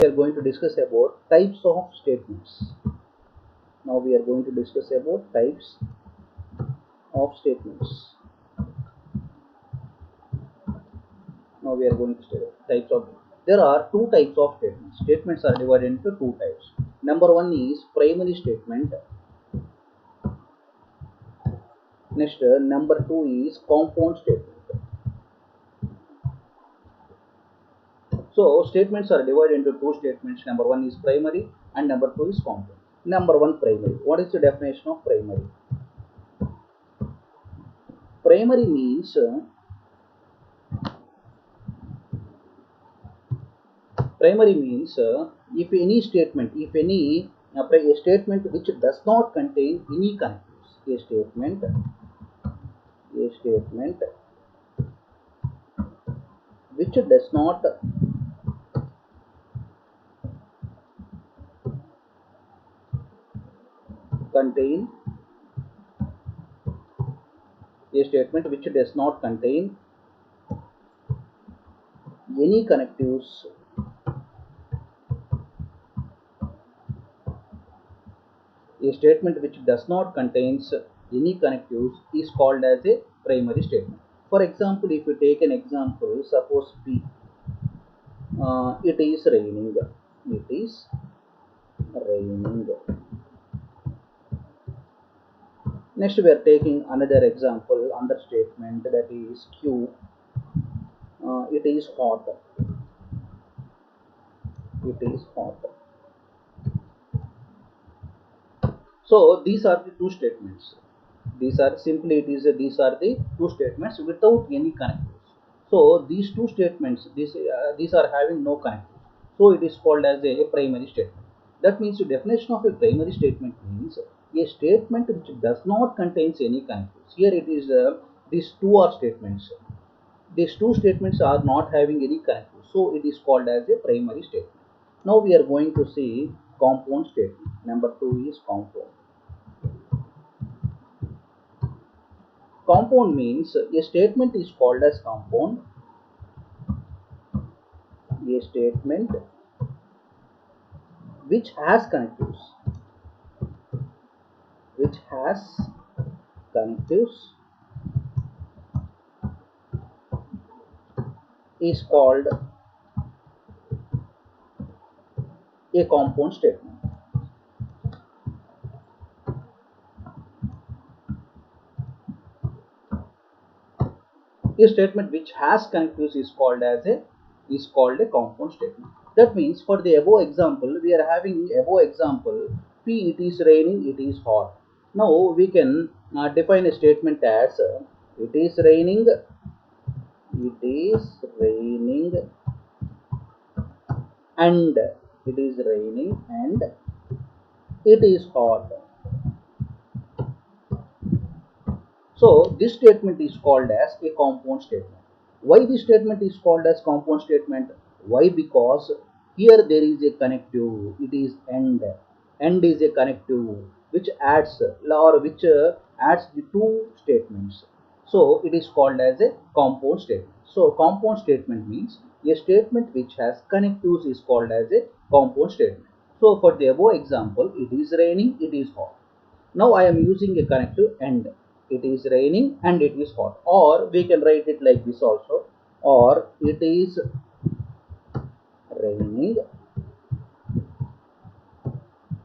we are going to discuss about types of statements. Now we are going to discuss about types of statements. Now we are going to study types of. There are two types of statements. Statements are divided into two types. Number one is primary statement. Next, number two is compound statement. So statements are divided into two statements. Number one is primary and number two is compound. Number one, primary. What is the definition of primary? Primary means if any statement, a statement which does not contain any connectives, a statement which does not contain a statement which does not contain any connectives, a statement which does not contains any connectives is called as a primary statement. For example, if you take an example, suppose B, it is raining. It is raining. Next, we are taking another example, another statement, that is Q. It is hot. It is hot. So these are the two statements. These are the two statements without any connectives. So these two statements, these are having no connectives. So it is called as a primary statement. That means the definition of a primary statement means a statement which does not contains any connectives. Here it is these two are statements. These two statements are not having any connectives. So it is called as a primary statement. Now we are going to see compound statement. Number two is compound. Compound means a statement is called as compound. A statement which has connectives, which has connectives is called a compound statement. A statement which has connectives is called a compound statement. That means for the above example, we are having above example P, it is raining, it is hot. Now we can define a statement as it is raining, and it is raining and it is hot. So this statement is called as a compound statement. Why this statement is called as compound statement? Why? Because here there is a connective. It is and. And is a connective which adds adds the two statements. So it is called as a compound statement. So compound statement means a statement which has connectives is called as a compound statement. So for the above example, it is raining, it is hot. Now I am using a connective and. It is raining and it is hot. Or we can write it like this also. Or it is raining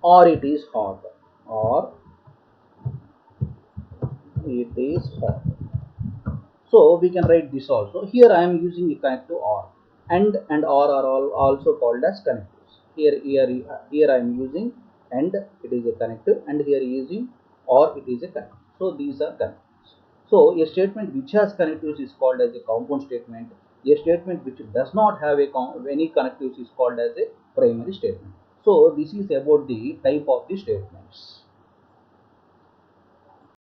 or it is hot. Or it is hot. So we can write this also. Here I am using a connective or. And or are all also called as connectives. Here I am using and it is a connective, and here using or it is a connective. So these are connectives. So a statement which has connectives is called as a compound statement. A statement which does not have any connectives is called as a primary statement. So this is about the type of the statements.